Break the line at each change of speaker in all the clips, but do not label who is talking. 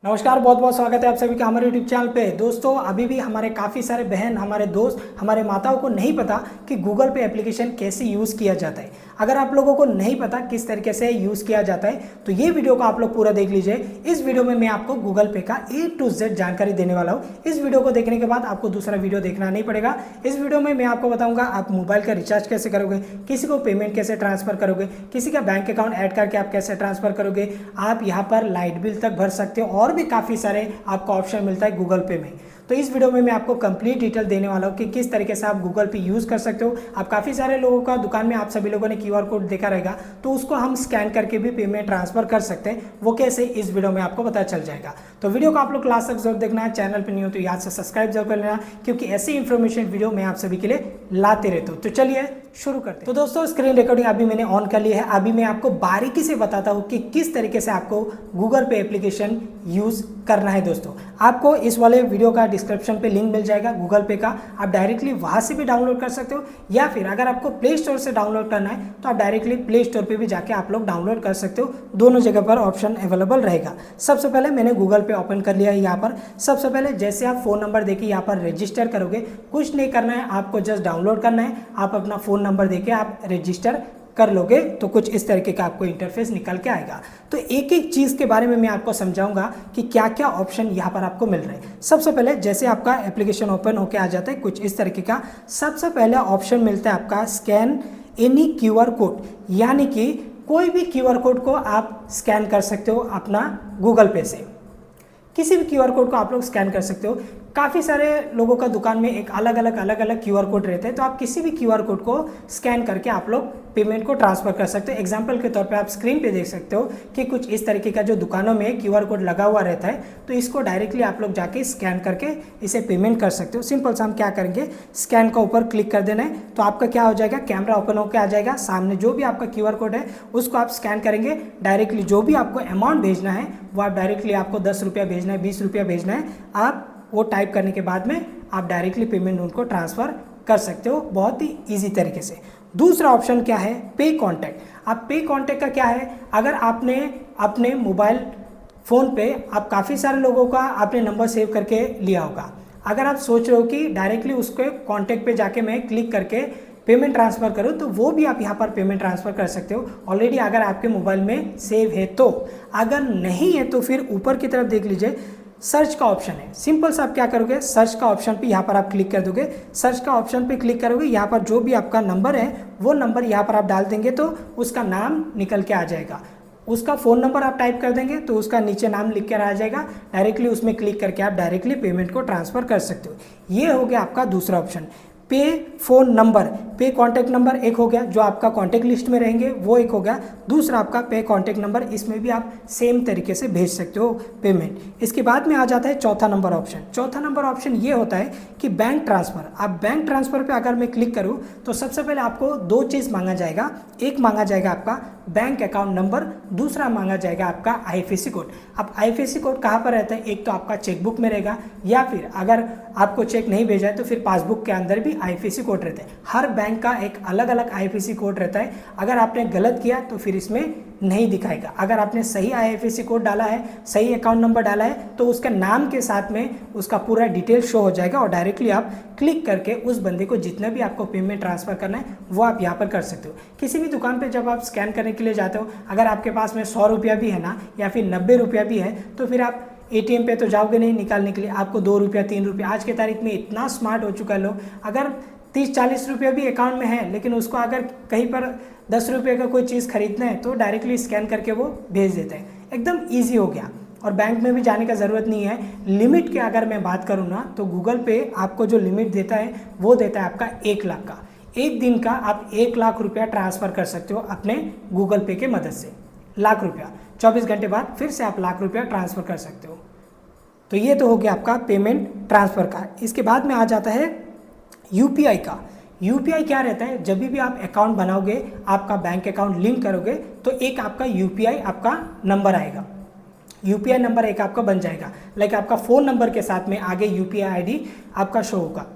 नमस्कार, बहुत बहुत स्वागत है आप सभी का हमारे YouTube चैनल पे। दोस्तों, अभी भी हमारे काफ़ी सारे बहन, हमारे दोस्त, हमारे माताओं को नहीं पता कि गूगल पे एप्लीकेशन कैसे यूज़ किया जाता है। अगर आप लोगों को नहीं पता किस तरीके से यूज़ किया जाता है तो ये वीडियो को आप लोग पूरा देख लीजिए। इस वीडियो में मैं आपको गूगल पे का A to Z जानकारी देने वाला हूँ। इस वीडियो को देखने के बाद आपको दूसरा वीडियो देखना नहीं पड़ेगा। इस वीडियो में मैं आपको बताऊँगा आप मोबाइल का रिचार्ज कैसे करोगे, किसी को पेमेंट कैसे ट्रांसफ़र करोगे, किसी का बैंक अकाउंट ऐड करके आप कैसे ट्रांसफ़र करोगे, आप यहाँ पर लाइट बिल तक भर सकते हो और भी काफ़ी सारे आपको ऑप्शन मिलता है गूगल पे में। तो इस वीडियो में मैं आपको कंप्लीट डिटेल देने वाला हूँ कि किस तरीके से आप गूगल पे यूज़ कर सकते हो। आप काफ़ी सारे लोगों का दुकान में आप सभी लोगों ने QR कोड देखा रहेगा, तो उसको हम स्कैन करके भी पेमेंट ट्रांसफर कर सकते हैं। वो कैसे, इस वीडियो में आपको पता चल जाएगा। तो वीडियो को आप लोग लास्ट तक जरूर देखना है। चैनल पर नहीं हो तो याद से सब्सक्राइब जरूर कर लेना, क्योंकि ऐसी इन्फॉर्मेशन वीडियो मैं आप सभी के लिए लाते रहता हूँ। तो चलिए शुरू करते हैं। तो दोस्तों, स्क्रीन रिकॉर्डिंग अभी मैंने ऑन कर ली है। अभी मैं आपको बारीकी से बताता हूँ कि किस तरीके से आपको गूगल पे एप्लीकेशन यूज़ करना है। दोस्तों, आपको इस वाले वीडियो का डिस्क्रिप्शन पे लिंक मिल जाएगा गूगल पे का, आप डायरेक्टली वहाँ से भी डाउनलोड कर सकते हो, या फिर अगर आपको प्ले स्टोर से डाउनलोड करना है तो आप डायरेक्टली प्ले स्टोर पे भी जाके आप लोग डाउनलोड कर सकते हो। दोनों जगह पर ऑप्शन अवेलेबल रहेगा। सबसे पहले मैंने गूगल पे ओपन कर लिया है। यहाँ पर सबसे पहले जैसे आप फ़ोन नंबर देके यहाँ पर रजिस्टर करोगे, कुछ नहीं करना है, आपको जस्ट डाउनलोड करना है। आप अपना फ़ोन नंबर देके आप रजिस्टर कर लोगे तो कुछ इस तरीके का आपको इंटरफेस निकल के आएगा। तो एक एक चीज़ के बारे में मैं आपको समझाऊंगा कि क्या क्या ऑप्शन यहाँ पर आपको मिल रहे हैं। सबसे पहले जैसे आपका एप्लीकेशन ओपन होके आ जाता है कुछ इस तरीके का, सबसे पहले ऑप्शन मिलता है आपका स्कैन एनी QR कोड, यानी कि कोई भी QR कोड को आप स्कैन कर सकते हो अपना गूगल पे से। किसी भी QR कोड को आप लोग स्कैन कर सकते हो। काफ़ी सारे लोगों का दुकान में एक अलग अलग QR कोड रहते हैं, तो आप किसी भी QR कोड को स्कैन करके आप लोग पेमेंट को ट्रांसफ़र कर सकते हो। एग्जांपल के तौर पे आप स्क्रीन पे देख सकते हो कि कुछ इस तरीके का जो दुकानों में QR कोड लगा हुआ रहता है, तो इसको डायरेक्टली आप लोग जाके स्कैन करके इसे पेमेंट कर सकते हो। सिंपल सा हम क्या करेंगे, स्कैन का ऊपर क्लिक कर देना है, तो आपका क्या हो जाएगा, कैमरा ओपन होकर आ जाएगा। सामने जो भी आपका QR कोड है उसको आप स्कैन करेंगे। डायरेक्टली जो भी आपको अमाउंट भेजना है वो आप डायरेक्टली, आपको 10 रुपया भेजना है, 20 रुपया भेजना है, आप वो टाइप करने के बाद में आप डायरेक्टली पेमेंट उनको ट्रांसफ़र कर सकते हो बहुत ही ईजी तरीके से। दूसरा ऑप्शन क्या है, पे कॉन्टैक्ट। आप पे कॉन्टैक्ट का क्या है, अगर आपने अपने मोबाइल फ़ोन पे आप काफ़ी सारे लोगों का आपने नंबर सेव करके लिया होगा, अगर आप सोच रहे हो कि डायरेक्टली उसके कॉन्टैक्ट पे जाके मैं क्लिक करके पेमेंट ट्रांसफ़र करो, तो वो भी आप यहाँ पर पेमेंट ट्रांसफ़र कर सकते हो ऑलरेडी, अगर आपके मोबाइल में सेव है तो। अगर नहीं है तो फिर ऊपर की तरफ देख लीजिए, सर्च का ऑप्शन है। सिंपल सा आप क्या करोगे, सर्च का ऑप्शन पे यहाँ पर आप क्लिक कर दोगे। सर्च का ऑप्शन पे क्लिक करोगे, यहाँ पर जो भी आपका नंबर है वो नंबर यहाँ पर आप डाल देंगे तो उसका नाम निकल के आ जाएगा। उसका फ़ोन नंबर आप टाइप कर देंगे तो उसका नीचे नाम लिख कर आ जाएगा। डायरेक्टली उसमें क्लिक करके आप डायरेक्टली पेमेंट को ट्रांसफ़र कर सकते हो। ये हो गया आपका दूसरा ऑप्शन। पे फ़ोन नंबर, पे कॉन्टैक्ट नंबर एक हो गया, जो आपका कॉन्टैक्ट लिस्ट में रहेंगे वो एक हो गया। दूसरा आपका पे कॉन्टैक्ट नंबर, इसमें भी आप सेम तरीके से भेज सकते हो पेमेंट। इसके बाद में आ जाता है चौथा नंबर ऑप्शन। चौथा नंबर ऑप्शन ये होता है कि बैंक ट्रांसफ़र। आप बैंक ट्रांसफ़र पे अगर मैं क्लिक करूँ तो सबसे पहले आपको दो चीज़ मांगा जाएगा। एक मांगा जाएगा आपका बैंक अकाउंट नंबर, दूसरा मांगा जाएगा आपका IFSC कोड। अब IFSC कोड कहाँ पर रहता है, एक तो आपका चेकबुक में रहेगा, या फिर अगर आपको चेक नहीं भेजा है तो फिर पासबुक के अंदर भी IFSC कोड रहता है। हर बैंक का एक अलग अलग IFSC कोड रहता है। अगर आपने गलत किया तो फिर इसमें नहीं दिखाएगा। अगर आपने सही IFSC कोड डाला है, सही अकाउंट नंबर डाला है, तो उसके नाम के साथ में उसका पूरा डिटेल शो हो जाएगा और डायरेक्टली आप क्लिक करके उस बंदे को जितना भी आपको पेमेंट ट्रांसफ़र करना है वो आप यहाँ पर कर सकते हो। किसी भी दुकान पे जब आप स्कैन करने के लिए जाते हो, अगर आपके पास में 100 रुपया भी है ना, या फिर 90 रुपया भी है, तो फिर आप ATM पे तो जाओगे नहीं निकालने के लिए, आपको 2 रुपया 3 रुपया, आज के तारीख में इतना स्मार्ट हो चुका है लोग, अगर 30-40 रुपये भी अकाउंट में है लेकिन उसको अगर कहीं पर 10 रुपये का कोई चीज़ खरीदना है तो डायरेक्टली स्कैन करके वो भेज देते हैं। एकदम ईजी हो गया और बैंक में भी जाने का ज़रूरत नहीं है। लिमिट की अगर मैं बात करूँ ना, तो गूगल पे आपको जो लिमिट देता है वो देता है आपका 1 लाख का। एक दिन का आप 1 लाख रुपया ट्रांसफ़र कर सकते हो अपने गूगल पे के मदद से। लाख रुपया 24 घंटे बाद फिर से आप लाख रुपया ट्रांसफ़र कर सकते हो। तो ये तो हो गया आपका पेमेंट ट्रांसफ़र का। इसके बाद में आ जाता है UPI का। UPI क्या रहता है, जब भी आप अकाउंट बनाओगे, आपका बैंक अकाउंट लिंक करोगे तो एक आपका UPI आपका नंबर आएगा। UPI नंबर एक आपका बन जाएगा, लाइक आपका फ़ोन नंबर के साथ में आगे UPI ID आपका शो होगा।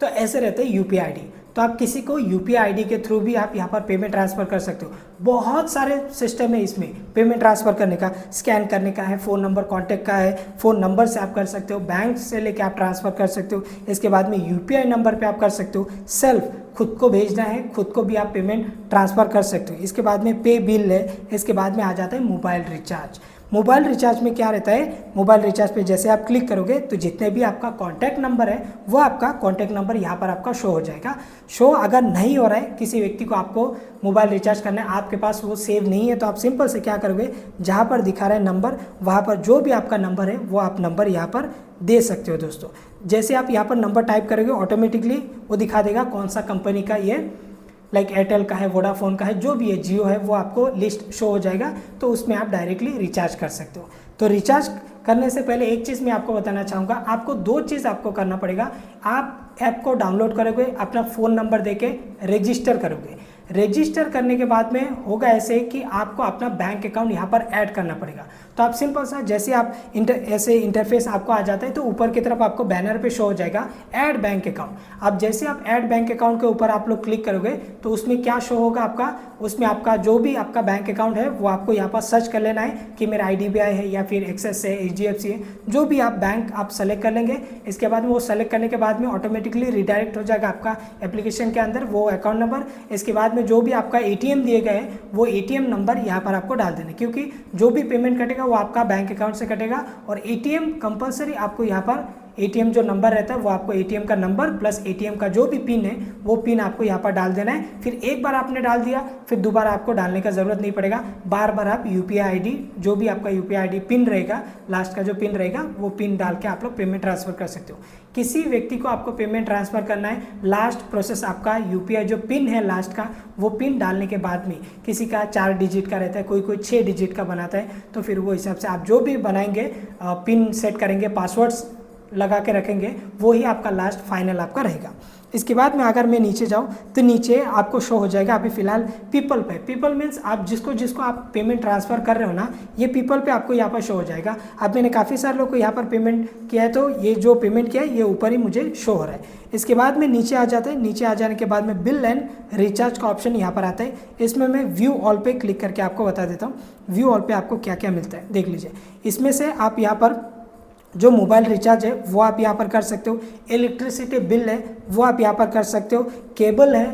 तो ऐसे रहते हैं UPI ID। तो आप किसी को यूपीआई आईडी के थ्रू भी आप यहाँ पर पेमेंट ट्रांसफ़र कर सकते हो। बहुत सारे सिस्टम है इसमें पेमेंट ट्रांसफ़र करने का, स्कैन करने का है, फ़ोन नंबर कॉन्टैक्ट का है, फ़ोन नंबर से आप कर सकते हो, बैंक से लेके आप ट्रांसफ़र कर सकते हो, इसके बाद में यूपीआई नंबर पे आप कर सकते हो, सेल्फ खुद को भेजना है खुद को भी आप पेमेंट ट्रांसफ़र कर सकते हो। इसके बाद में पे बिल है, इसके बाद में आ जाता है मोबाइल रिचार्ज। मोबाइल रिचार्ज में क्या रहता है, मोबाइल रिचार्ज पे जैसे आप क्लिक करोगे तो जितने भी आपका कॉन्टैक्ट नंबर है वो आपका कॉन्टैक्ट नंबर यहाँ पर आपका शो हो जाएगा। शो अगर नहीं हो रहा है, किसी व्यक्ति को आपको मोबाइल रिचार्ज करना है, आपके पास वो सेव नहीं है, तो आप सिंपल से क्या करोगे, जहाँ पर दिखा रहा है नंबर वहाँ पर जो भी आपका नंबर है वो आप नंबर यहाँ पर दे सकते हो दोस्तों। जैसे आप यहाँ पर नंबर टाइप करोगे ऑटोमेटिकली वो दिखा देगा कौन सा कंपनी का ये, लाइक एयरटेल का है, वोडाफोन का है, जो भी है, जियो है, वो आपको लिस्ट शो हो जाएगा, तो उसमें आप डायरेक्टली रिचार्ज कर सकते हो। तो रिचार्ज करने से पहले एक चीज़ मैं आपको बताना चाहूँगा, आपको 2 चीज़ आपको करना पड़ेगा। आप ऐप को डाउनलोड करोगे, अपना फ़ोन नंबर देके रजिस्टर करोगे, रजिस्टर करने के बाद में होगा ऐसे कि आपको अपना बैंक अकाउंट यहाँ पर ऐड करना पड़ेगा। तो आप सिंपल सा जैसे आप ऐसे इंटरफेस आपको आ जाता है तो ऊपर की तरफ आपको बैनर पे शो हो जाएगा ऐड बैंक अकाउंट। अब जैसे आप ऐड बैंक अकाउंट के ऊपर आप लोग क्लिक करोगे तो उसमें क्या शो होगा आपका, उसमें आपका जो भी आपका बैंक अकाउंट है वो आपको यहाँ पर सर्च कर लेना है कि मेरा IDBI है या फिर एक्सिस है, HDFC है, जो भी आप बैंक आप सेलेक्ट कर लेंगे। इसके बाद में वो सेलेक्ट करने के बाद में ऑटोमेटिकली रिडायरेक्ट हो जाएगा आपका एप्लीकेशन के अंदर वो अकाउंट नंबर। इसके बाद में जो भी आपका ATM दिए गए वो ATM नंबर यहाँ पर आपको डाल देना, क्योंकि जो भी पेमेंट कटेगा वो आपका बैंक अकाउंट से कटेगा। और ATM कंपलसरी आपको यहाँ पर ATM जो नंबर रहता है वो आपको ATM का नंबर प्लस ATM का जो भी पिन है वो पिन आपको यहाँ पर डाल देना है। फिर एक बार आपने डाल दिया फिर दोबारा आपको डालने का ज़रूरत नहीं पड़ेगा, बार बार आप UPI ID जो भी आपका UPI ID पिन रहेगा, लास्ट का जो पिन रहेगा वो पिन डाल के आप लोग पेमेंट ट्रांसफ़र कर सकते हो। किसी व्यक्ति को आपको पेमेंट ट्रांसफ़र करना है, लास्ट प्रोसेस आपका UPI जो पिन है लास्ट का वो पिन डालने के बाद में, किसी का 4 डिजिट का रहता है, कोई 6 डिजिट का बनाता है, तो फिर वो हिसाब से आप जो भी बनाएंगे पिन सेट करेंगे, पासवर्ड्स लगा के रखेंगे, वो ही आपका लास्ट फाइनल आपका रहेगा। इसके बाद में अगर मैं नीचे जाऊँ तो नीचे आपको शो हो जाएगा अभी फ़िलहाल पीपल पे। पीपल मीन्स आप जिसको आप पेमेंट ट्रांसफ़र कर रहे हो ना, ये पीपल पे आपको यहाँ पर शो हो जाएगा। अब मैंने काफ़ी सारे लोग को यहाँ पर पेमेंट किया है तो ये जो पेमेंट किया है ये ऊपर ही मुझे शो हो रहा है। इसके बाद में नीचे आ जाते हैं, नीचे आ जाने के बाद में बिल एंड रिचार्ज का ऑप्शन यहाँ पर आता है। इसमें मैं व्यू ऑल पे क्लिक करके आपको बता देता हूँ व्यू ऑल पे आपको क्या क्या मिलता है, देख लीजिए। इसमें से आप यहाँ पर जो मोबाइल रिचार्ज है वो आप यहाँ पर कर सकते हो, इलेक्ट्रिसिटी बिल है वो आप यहाँ पर कर सकते हो, केबल है,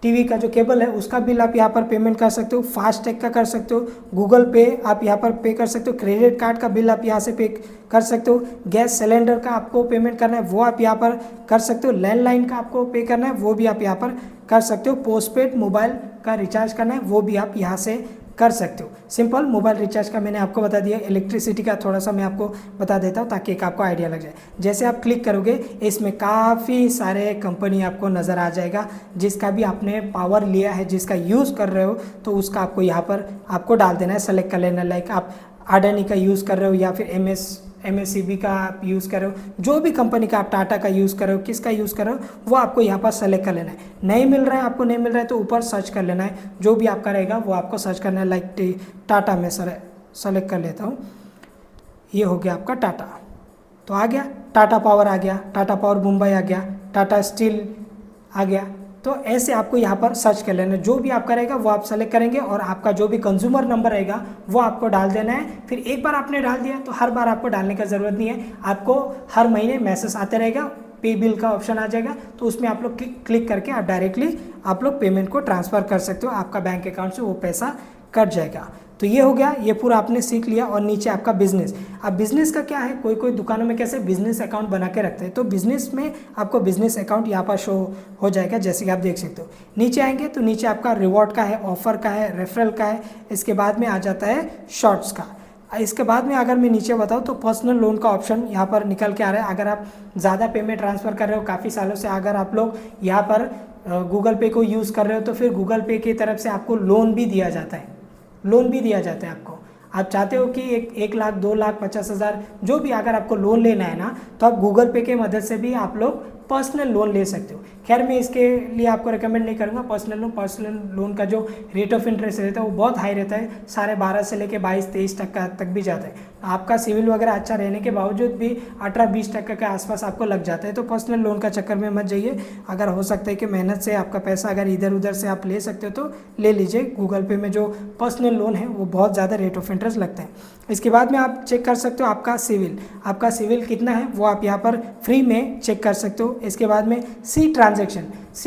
टीवी का जो केबल है उसका बिल आप यहाँ पर पेमेंट कर सकते हो, फास्टैग का कर सकते हो, गूगल पे आप यहाँ पर पे कर सकते हो, क्रेडिट कार्ड का बिल आप यहाँ से पे कर सकते हो, गैस सिलेंडर का आपको पेमेंट करना है वो आप यहाँ पर कर सकते हो, लैंडलाइन का आपको पे करना है वो भी आप यहाँ पर कर सकते हो, पोस्टपेड मोबाइल का रिचार्ज करना है वो भी आप यहाँ से कर सकते हो। सिंपल मोबाइल रिचार्ज का मैंने आपको बता दिया, इलेक्ट्रिसिटी का थोड़ा सा मैं आपको बता देता हूँ ताकि एक आपको आइडिया लग जाए। जैसे आप क्लिक करोगे इसमें काफ़ी सारे कंपनी आपको नज़र आ जाएगा, जिसका भी आपने पावर लिया है, जिसका यूज़ कर रहे हो तो उसका आपको यहाँ पर आपको डाल देना है, सेलेक्ट कर लेना। लाइक आप अडानी का यूज़ कर रहे हो या फिर MSCB का आप यूज़ कर रहे हो, जो भी कंपनी का आप टाटा का यूज़ कर रहे हो, किसका यूज़ कर रहे हो वो आपको यहाँ पर सेलेक्ट कर लेना है। नहीं मिल रहा है आपको, नहीं मिल रहा है तो ऊपर सर्च कर लेना है, जो भी आपका रहेगा वो आपको सर्च करना है। लाइक टाटा में सेलेक्ट कर लेता हूँ, ये हो गया आपका टाटा, तो आ गया टाटा पावर, आ गया टाटा पावर मुंबई, आ गया टाटा स्टील आ गया। तो ऐसे आपको यहाँ पर सर्च कर लेना, जो भी आपका रहेगा वो आप सेलेक्ट करेंगे और आपका जो भी कंज्यूमर नंबर रहेगा वो आपको डाल देना है। फिर एक बार आपने डाल दिया तो हर बार आपको डालने का ज़रूरत नहीं है, आपको हर महीने मैसेज आते रहेगा, पे बिल का ऑप्शन आ जाएगा तो उसमें आप लोग क्लिक करके आप डायरेक्टली आप लोग पेमेंट को ट्रांसफ़र कर सकते हो, आपका बैंक अकाउंट से वो पैसा कट जाएगा। तो ये हो गया, ये पूरा आपने सीख लिया। और नीचे आपका बिजनेस। अब बिजनेस का क्या है, कोई दुकानों में कैसे बिजनेस अकाउंट बना के रखते हैं, तो बिजनेस में आपको बिजनेस अकाउंट यहाँ पर शो हो जाएगा, जैसे कि आप देख सकते हो। नीचे आएंगे तो नीचे आपका रिवॉर्ड का है, ऑफर का है, रेफरल का है, इसके बाद में आ जाता है शॉर्ट्स का। इसके बाद में अगर मैं नीचे बताऊँ तो पर्सनल लोन का ऑप्शन यहाँ पर निकल के आ रहा है। अगर आप ज़्यादा पेमेंट ट्रांसफ़र कर रहे हो काफ़ी सालों से, अगर आप लोग यहाँ पर गूगल पे को यूज़ कर रहे हो तो फिर गूगल पे की तरफ से आपको लोन भी दिया जाता है, लोन भी दिया जाता है आपको। आप चाहते हो कि 1 लाख 2 लाख 50 हज़ार जो भी अगर आपको लोन लेना है ना, तो आप गूगल पे के मदद से भी आप लोग पर्सनल लोन ले सकते हो। खैर मैं इसके लिए आपको रिकमेंड नहीं करूँगा पर्सनल लोन का जो रेट ऑफ इंटरेस्ट रहता है वो बहुत हाई रहता है, 12.5 से लेकर 22-23% तक भी जाता है। आपका सिविल वगैरह अच्छा रहने के बावजूद भी 18-20% के आसपास आपको लग जाता है। तो पर्सनल लोन का चक्कर में मत जाइए। अगर हो सकता है कि मेहनत से आपका पैसा अगर इधर उधर से आप ले सकते हो तो ले लीजिए। गूगल पे में जो पर्सनल लोन है वो बहुत ज़्यादा रेट ऑफ इंटरेस्ट लगता है। इसके बाद में आप चेक कर सकते हो आपका सिविल कितना है वो आप यहाँ पर फ्री में चेक कर सकते हो। इसके बाद में सी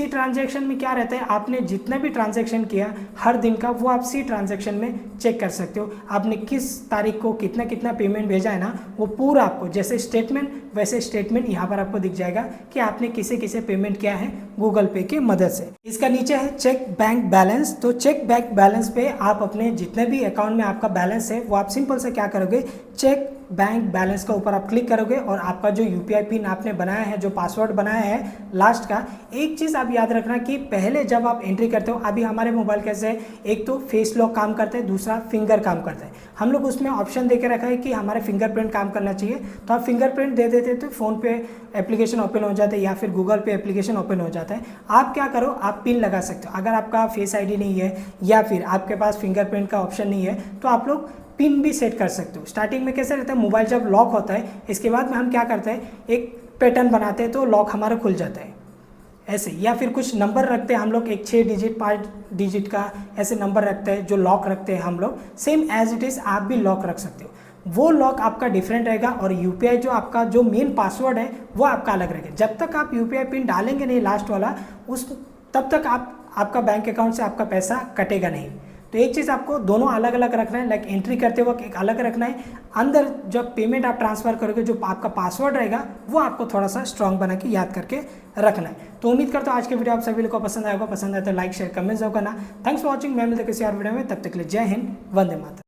ट्रांजैक्शन में क्या रहता है, आपने जितना भी ट्रांजैक्शन किया हर दिन का वो आप सी ट्रांजैक्शन में चेक कर सकते हो। आपने किस तारीख को कितना पेमेंट भेजा है ना, वो पूरा आपको जैसे स्टेटमेंट यहाँ पर आपको दिख जाएगा कि आपने किसे पेमेंट किया है गूगल पे की मदद से। इसका नीचे है चेक बैंक बैलेंस। तो चेक बैंक बैलेंस पे आप अपने जितने भी अकाउंट में आपका बैलेंस है वो आप सिंपल से क्या करोगे, चेक बैंक बैलेंस के ऊपर आप क्लिक करोगे और आपका जो यूपीआई पिन आपने बनाया है, जो पासवर्ड बनाया है लास्ट का, एक चीज़ आप याद रखना कि पहले जब आप एंट्री करते हो, अभी हमारे मोबाइल कैसे है, एक तो फेस लॉक काम करता है, दूसरा फिंगर काम करता है। हम लोग उसमें ऑप्शन दे के रखा है कि हमारे फिंगरप्रिंट काम करना चाहिए, तो आप फिंगरप्रिंट दे देते तो फ़ोन पे एप्लीकेशन ओपन हो जाता है या फिर गूगल पे एप्लीकेशन ओपन हो जाता है। आप क्या करो, आप पिन लगा सकते हो। अगर आपका फेस आईडी नहीं है या फिर आपके पास फिंगरप्रिंट का ऑप्शन नहीं है तो आप लोग पिन भी सेट कर सकते हो। स्टार्टिंग में कैसे रहता है, मोबाइल जब लॉक होता है इसके बाद में हम क्या करते हैं, एक पैटर्न बनाते हैं तो लॉक हमारा खुल जाता है ऐसे, या फिर कुछ नंबर रखते हैं हम लोग, एक 6 डिजिट 5 डिजिट का ऐसे नंबर रखते हैं जो लॉक रखते हैं हम लोग। सेम एज इट इज़ आप भी लॉक रख सकते हो। वो लॉक आपका डिफरेंट रहेगा और यूपीआई जो आपका जो मेन पासवर्ड है वो आपका अलग रहेगा। जब तक आप यूपीआई पिन डालेंगे नहीं लास्ट वाला तब तक आपका बैंक अकाउंट से आपका पैसा कटेगा नहीं। तो एक चीज़ आपको दोनों अलग अलग रखना है, लाइक एंट्री करते वक्त एक अलग रखना है, अंदर जब पेमेंट आप ट्रांसफ़र करोगे जो आपका पासवर्ड रहेगा वो आपको थोड़ा सा स्ट्रांग बना के याद करके रखना है। तो उम्मीद करता हूँ आज के वीडियो आप सभी लोगों को पसंद आएगा तो लाइक शेयर कमेंट जरूर करना। Thanks for watching. मैं मिलते किसी और वीडियो में, तब तक के लिए जय हिंद, वंदे मातरम।